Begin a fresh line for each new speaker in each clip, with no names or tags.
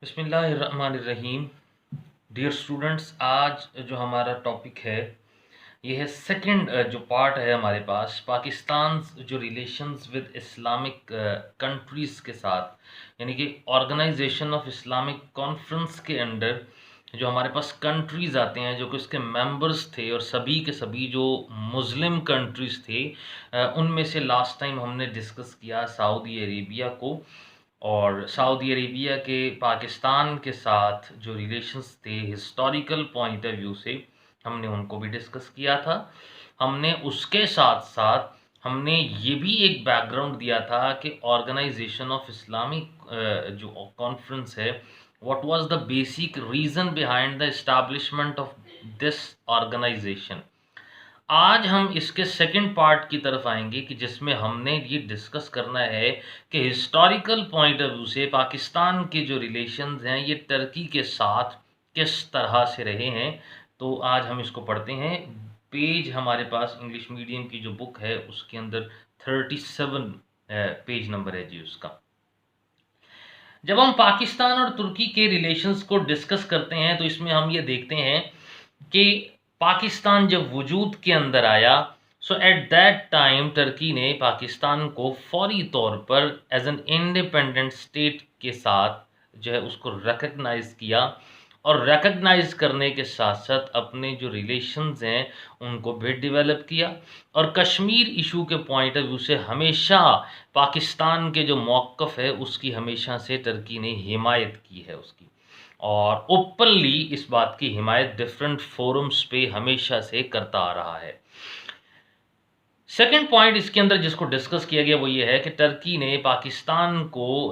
बिस्मिल्लाहिर्रहमानिर्रहीम। Dear students, आज जो हमारा टॉपिक है ये है सेकंड जो पार्ट है हमारे पास पाकिस्तान जो रिलेशंस विद इस्लामिक कंट्रीज़ के साथ, यानी कि ऑर्गेनाइजेशन ऑफ इस्लामिक कॉन्फ्रेंस के अंडर जो हमारे पास कंट्रीज़ आते हैं जो कि उसके मेंबर्स थे और सभी के सभी जो मुस्लिम कंट्रीज़ थे, उनमें से लास्ट टाइम हमने डिस्कस किया सऊदी अरेबिया को। और सऊदी अरेबिया के पाकिस्तान के साथ जो रिलेशंस थे हिस्टोरिकल पॉइंट ऑफ व्यू से हमने उनको भी डिस्कस किया था। हमने उसके साथ साथ हमने ये भी एक बैकग्राउंड दिया था कि ऑर्गेनाइजेशन ऑफ इस्लामिक जो कॉन्फ्रेंस है, what was the basic reason behind the establishment of this organisation. आज हम इसके सेकंड पार्ट की तरफ आएंगे कि जिसमें हमने ये डिस्कस करना है कि हिस्टोरिकल पॉइंट ऑफ व्यू से पाकिस्तान के जो रिलेशंस हैं ये टर्की के साथ किस तरह से रहे हैं। तो आज हम इसको पढ़ते हैं। पेज हमारे पास इंग्लिश मीडियम की जो बुक है उसके अंदर 37 पेज नंबर है जी उसका। जब हम पाकिस्तान और तुर्की के रिलेशंस को डिस्कस करते हैं तो इसमें हम ये देखते हैं कि पाकिस्तान जब वजूद के अंदर आया, सो एट दैट टाइम टर्की ने पाकिस्तान को फौरी तौर पर एज एन इंडिपेंडेंट स्टेट के साथ जो है उसको रिकग्नाइज किया और रिकग्नाइज करने के साथ साथ अपने जो रिलेशंस हैं उनको भी डेवलप किया। और कश्मीर इशू के पॉइंट ऑफ व्यू से हमेशा पाकिस्तान के जो मौक़िफ़ है उसकी हमेशा से टर्की ने हिमायत की है उसकी, और ओपनली इस बात की हिमायत डिफरेंट फोरम्स पे हमेशा से करता आ रहा है। सेकंड पॉइंट इसके अंदर जिसको डिस्कस किया गया वो ये है कि टर्की ने पाकिस्तान को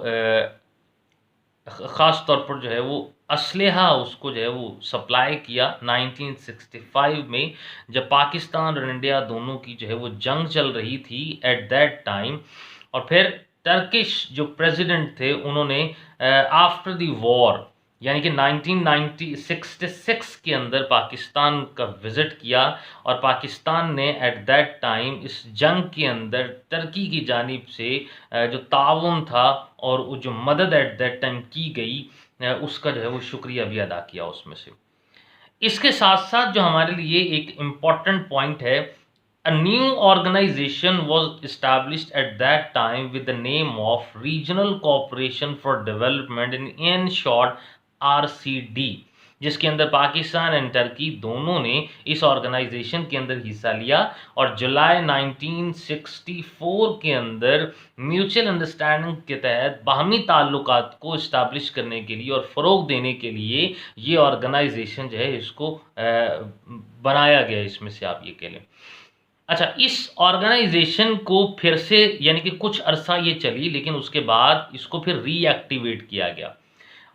ख़ास तौर पर जो है वो असलहा उसको जो है वो सप्लाई किया 1965 में, जब पाकिस्तान और इंडिया दोनों की जो है वो जंग चल रही थी एट दैट टाइम। और फिर टर्किश जो प्रेसिडेंट थे उन्होंने आफ्टर द वॉर यानी कि 1966 के अंदर पाकिस्तान का विज़िट किया और पाकिस्तान ने एट दैट टाइम इस जंग के अंदर टर्की की जानिब से जो ताउन था और वो जो मदद एट दैट टाइम की गई उसका जो है वो शुक्रिया भी अदा किया उसमें से। इसके साथ साथ जो हमारे लिए एक इम्पॉर्टेंट पॉइंट है, a new organization was established at that time with the name of Regional Cooperation for Development, in short RCD, जिसके अंदर पाकिस्तान एंड टर्की दोनों ने इस ऑर्गेनाइजेशन के अंदर हिस्सा लिया और जुलाई 1964 के अंदर म्यूचुअल अंडरस्टैंडिंग के तहत बाहमी ताल्लुकात को इस्टाब्लिश करने के लिए और फ़रोग देने के लिए ये ऑर्गेनाइजेशन जो है इसको बनाया गया। इसमें से आप ये कह लें। अच्छा, इस ऑर्गेनाइजेशन को फिर से यानी कि कुछ अरसा ये चली लेकिन उसके बाद इसको फिर रीएक्टिवेट किया गया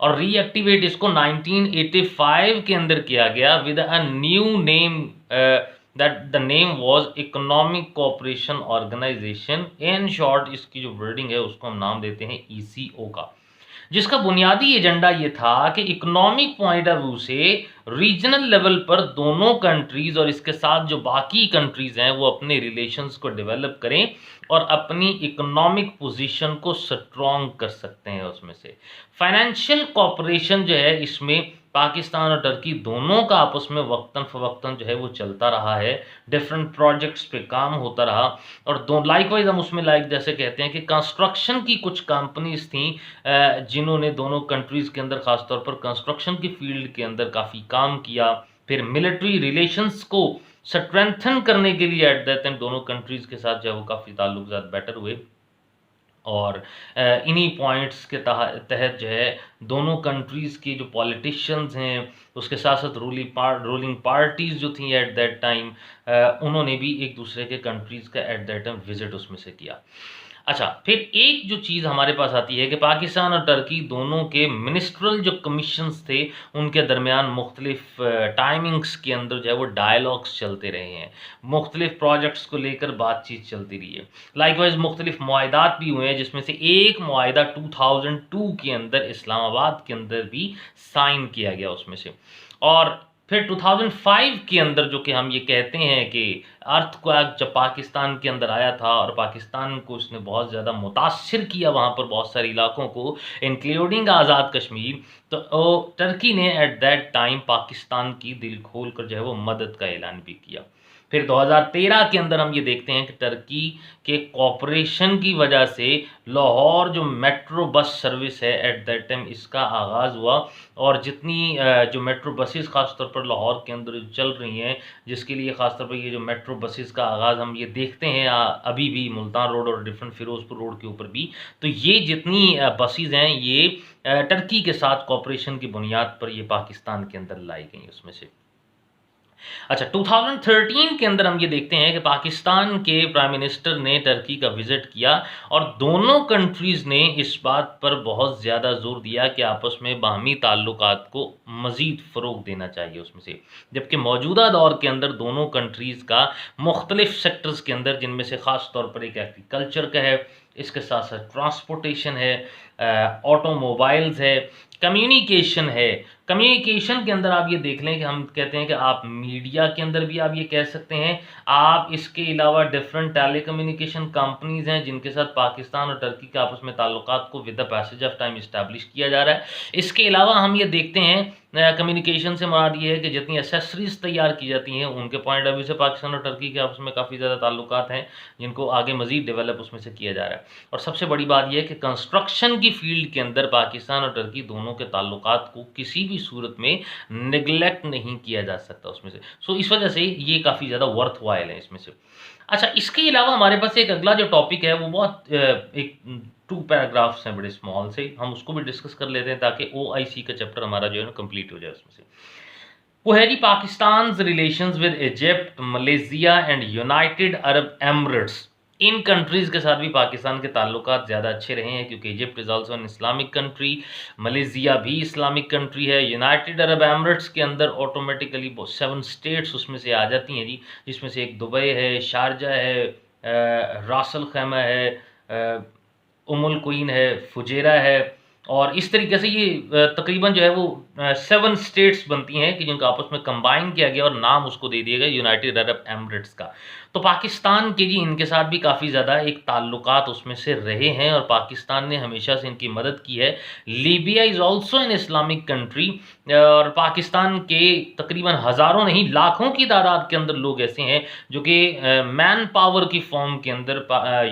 और रीएक्टिवेट इसको 1985 के अंदर किया गया with a new name, that the name was economic cooperation organisation. In short इसकी जो वर्डिंग है उसको हम नाम देते हैं ईसीओ का, जिसका बुनियादी एजेंडा ये था कि इकोनॉमिक पॉइंट ऑफ व्यू से रीजनल लेवल पर दोनों कंट्रीज़ और इसके साथ जो बाकी कंट्रीज़ हैं वो अपने रिलेशंस को डेवलप करें और अपनी इकोनॉमिक पोजीशन को स्ट्रॉन्ग कर सकते हैं। उसमें से फाइनेंशियल कोऑपरेशन जो है इसमें पाकिस्तान और टर्की दोनों का आपस में वक्तन फ़वक्तन जो है वो चलता रहा है, डिफरेंट प्रोजेक्ट्स पे काम होता रहा। और दो लाइकवाइज हम उसमें लाइक जैसे कहते हैं कि कंस्ट्रक्शन की कुछ कंपनीज थी जिन्होंने दोनों कंट्रीज़ के अंदर ख़ास तौर पर कंस्ट्रक्शन की फील्ड के अंदर काफ़ी काम किया। फिर मिलिट्री रिलेशंस को स्ट्रेंथन करने के लिए एट दैट टाइम दोनों कंट्रीज़ के साथ जो है वो काफ़ी ताल्लुकात बेटर हुए और इन्हीं पॉइंट्स के तहत जो है दोनों कंट्रीज़ के जो पॉलिटिशियंस हैं उसके साथ साथ रूलिंग पार्टीज़ जो थी एट दैट टाइम उन्होंने भी एक दूसरे के कंट्रीज़ का एट दैट टाइम विज़िट उसमें से किया। अच्छा, फिर एक जो चीज़ हमारे पास आती है कि पाकिस्तान और टर्की दोनों के मिनिस्ट्रल जो कमीशंस थे उनके दरमियान मुख्तलिफ टाइमिंग्स के अंदर जो है वो डायलॉग्स चलते रहे हैं, मुख्तलिफ प्रोजेक्ट्स को लेकर बातचीत चलती रही है। लाइकवाइज मुख्तलिफ मुआहदात भी हुए हैं जिसमें से एक मुआहदा 2002 के अंदर इस्लामाबाद के अंदर भी साइन किया गया उसमें से। और फिर 2005 के अंदर जो कि हम ये कहते हैं कि अर्थक्वेक जब पाकिस्तान के अंदर आया था और पाकिस्तान को उसने बहुत ज़्यादा मुतासिर किया, वहाँ पर बहुत सारे इलाकों को इंक्लूडिंग आज़ाद कश्मीर, तो टर्की ने एट दैट टाइम पाकिस्तान की दिल खोल कर जो है वो मदद का ऐलान भी किया। फिर 2013 के अंदर हम ये देखते हैं कि टर्की के कॉपरेशन की वजह से लाहौर जो मेट्रो बस सर्विस है एट दैट टाइम इसका आगाज़ हुआ, और जितनी जो मेट्रो बसेस ख़ास तौर पर लाहौर के अंदर चल रही हैं, जिसके लिए ख़ास तौर पर ये जो मेट्रो बसेस का आगाज़ हम ये देखते हैं अभी भी मुल्तान रोड और डिफरेंट फिरोज़पुर रोड के ऊपर भी, तो ये जितनी बसेस हैं ये टर्की के साथ कॉपरेशन की बुनियाद पर ये पाकिस्तान के अंदर लाई गई उसमें से। अच्छा, 2013 के अंदर हम ये देखते हैं कि पाकिस्तान के प्राइम मिनिस्टर ने टर्की का विज़िट किया और दोनों कंट्रीज़ ने इस बात पर बहुत ज़्यादा ज़ोर दिया कि आपस में बाहमी ताल्लुकात को मज़ीद फ़रोग़ देना चाहिए उसमें से। जबकि मौजूदा दौर के अंदर दोनों कंट्रीज़ का मुख्तलिफ़ सेक्टर्स के अंदर, जिनमें से ख़ास तौर पर एक एग्रीकल्चर का है, इसके साथ-साथ ट्रांसपोर्टेशन है, ऑटोमोबाइल्स है, कम्युनिकेशन है। कम्युनिकेशन के अंदर आप ये देख लें कि हम कहते हैं कि आप मीडिया के अंदर भी आप ये कह सकते हैं, आप इसके अलावा डिफरेंट टेलीकम्युनिकेशन कंपनीज़ हैं जिनके साथ पाकिस्तान और टर्की के आपस में ताल्लुकात को with the passage of time establish किया जा रहा है। इसके अलावा हम ये देखते हैं कम्युनिकेशन से मुराद ये है कि जितनी एसेसरीज़ तैयार की जाती हैं उनके पॉइंट ऑफ व्यू से पाकिस्तान और टर्की के आपस में काफ़ी ज़्यादा ताल्लुकात हैं, जिनको आगे मज़ीद डेवलप उसमें से किया जा रहा है। और सबसे बड़ी बात यह है कि कंस्ट्रक्शन की फ़ील्ड के अंदर पाकिस्तान और टर्की दोनों के ताल्लुकात को किसी भी सूरत में नेग्लेक्ट नहीं किया जा सकता उसमें से। सो इस वजह से ये काफ़ी ज़्यादा वर्थवाइल है इसमें से। अच्छा, इसके अलावा हमारे पास एक अगला जो टॉपिक है वो बहुत एक 2 पैराग्राफ्स हैं बड़े स्मॉल से, हम उसको भी डिस्कस कर लेते हैं ताकि ओआईसी का चैप्टर हमारा जो है ना कंप्लीट हो जाए उसमें से। वो है जी Pakistan's relations with Egypt, Malaysia and United Arab Emirates. इन कंट्रीज़ के साथ भी पाकिस्तान के ताल्लुकात ज़्यादा अच्छे रहे हैं क्योंकि Egypt is also an Islamic country, Malaysia भी इस्लामिक कंट्री है। यूनाइटेड अरब एमिरेट्स के अंदर ऑटोमेटिकली 7 स्टेट्स उसमें से आ जाती हैं जी, जिसमें से एक दुबई है, शारजा है, रास अल खैमा है, उमुल क्वीन है, फुजेरा है, और इस तरीके से ये तकरीबन जो है वो 7 स्टेट्स बनती हैं कि जिनको आपस में कंबाइन किया गया और नाम उसको दे दिया गया यूनाइटेड अरब एमिरेट्स का। तो पाकिस्तान के जी इनके साथ भी काफ़ी ज़्यादा एक ताल्लुकात उसमें से रहे हैं और पाकिस्तान ने हमेशा से इनकी मदद की है। Libya is also an Islamic country, और पाकिस्तान के तकरीबन हज़ारों नहीं लाखों की तादाद के अंदर लोग ऐसे हैं जो कि मैन पावर की फॉर्म के अंदर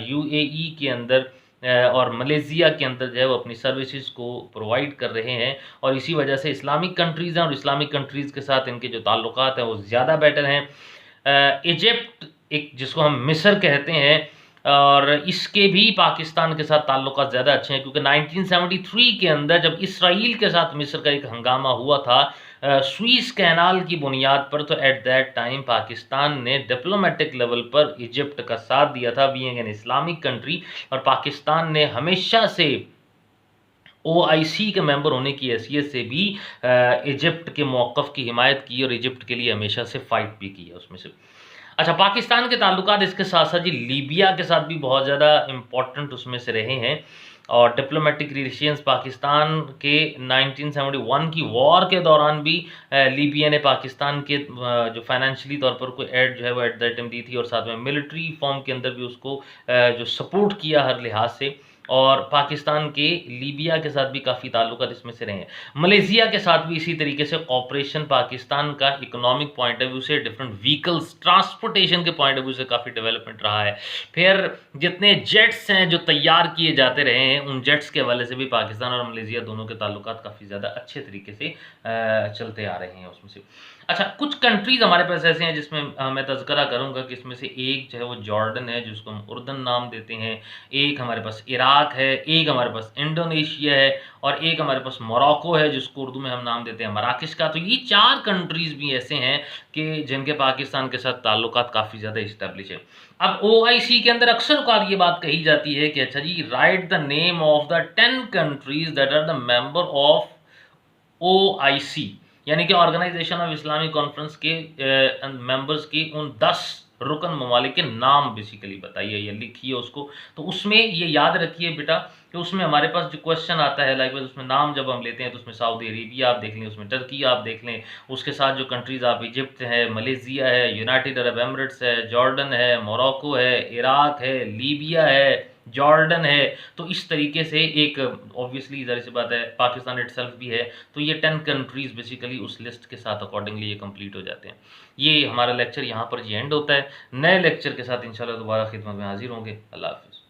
यूएई के अंदर और मलेशिया के अंदर जो है वो अपनी सर्विसेज को प्रोवाइड कर रहे हैं, और इसी वजह से इस्लामिक कंट्रीज़ हैं और इस्लामिक कंट्रीज़ के साथ इनके जो ताल्लुकात हैं वो ज़्यादा बेटर हैं। इजिप्ट एक जिसको हम मिस्र कहते हैं, और इसके भी पाकिस्तान के साथ ताल्लुकात ज़्यादा अच्छे हैं क्योंकि 1973 के अंदर जब इसराइल के साथ मिस्र का एक हंगामा हुआ था स्वीज़ कैनाल की बुनियाद पर, तो एट दैट टाइम पाकिस्तान ने डिप्लोमेटिक लेवल पर इजिप्ट का साथ दिया था बीइंग एन इस्लामिक कंट्री, और पाकिस्तान ने हमेशा से ओआईसी के मेंबर होने की हैसियत से भी इजिप्ट के मौक़िफ़ की हिमायत की और इजिप्ट के लिए हमेशा से फ़ाइट भी की है उसमें से। अच्छा, पाकिस्तान के ताल्लुकात इसके साथ-साथ जी लीबिया के साथ भी बहुत ज़्यादा इम्पोर्टेंट उसमें से रहे हैं, और डिप्लोमेटिक रिलेशंस पाकिस्तान के 1971 की वॉर के दौरान भी लीबिया ने पाकिस्तान के जो फाइनेंशियली तौर पर कोई एड जो है वो एट दैट टाइम दी थी, और साथ में मिलिट्री फॉर्म के अंदर भी उसको जो सपोर्ट किया हर लिहाज से, और पाकिस्तान के लीबिया के साथ भी काफ़ी ताल्लुकात इसमें से रहे हैं। मलेशिया के साथ भी इसी तरीके से कॉपरेशन पाकिस्तान का इकोनॉमिक पॉइंट ऑफ व्यू से, डिफरेंट व्हीकल्स ट्रांसपोर्टेशन के पॉइंट ऑफ व्यू से काफ़ी डेवलपमेंट रहा है। फिर जितने जेट्स हैं जो तैयार किए जाते रहे हैं, उन जेट्स के हवाले से भी पाकिस्तान और मलेशिया दोनों के ताल्लुकात काफ़ी ज़्यादा अच्छे तरीके से चलते आ रहे हैं उसमें से। अच्छा, कुछ कंट्रीज़ हमारे पास ऐसे हैं जिसमें मैं तज़किरा करूँगा कि इसमें से एक जो है वो जॉर्डन है जिसको हम उर्दन नाम देते हैं, एक हमारे पास इराक है, एक हमारे पास इंडोनेशिया है, और एक हमारे पास मोरक्को है जिसको उर्दू में हम नाम देते हैं मराकश का। तो ये 4 कंट्रीज़ भी ऐसे हैं कि जिनके पाकिस्तान के साथ ताल्लुकात काफ़ी ज़्यादा इस्टेब्लिश है। अब ओआईसी के अंदर अक्सर औक़ात ये बात कही जाती है कि अच्छा जी, write the name of the 10 countries that are the member of OIC, यानी कि ऑर्गेनाइजेशन ऑफ इस्लामिक कॉन्फ्रेंस के मेंबर्स की उन 10 रुकन ममालिक के नाम बेसिकली बताइए या लिखिए उसको। तो उसमें ये याद रखिए बेटा कि उसमें हमारे पास जो क्वेश्चन आता है लाइक उसमें नाम जब हम लेते हैं तो उसमें सऊदी अरेबिया आप देख लें, उसमें टर्की आप देख लें, उसके साथ जो कंट्रीज़ आप इजिप्ट है, मलेशिया है, यूनाइटेड अरब एमिरेट्स है, जॉर्डन है, मोरक्को है, इराक है, लीबिया है, जॉर्डन है। तो इस तरीके से एक ऑब्वियसली ज़ाहिर सी बात है पाकिस्तान इटसेल्फ भी है, तो ये 10 कंट्रीज़ बेसिकली उस लिस्ट के साथ अकॉर्डिंगली ये कंप्लीट हो जाते हैं। ये हमारा लेक्चर यहाँ पर जी एंड होता है। नए लेक्चर के साथ इंशाल्लाह दोबारा खिदमत में हाजिर होंगे। अल्लाह हाफ़िज़।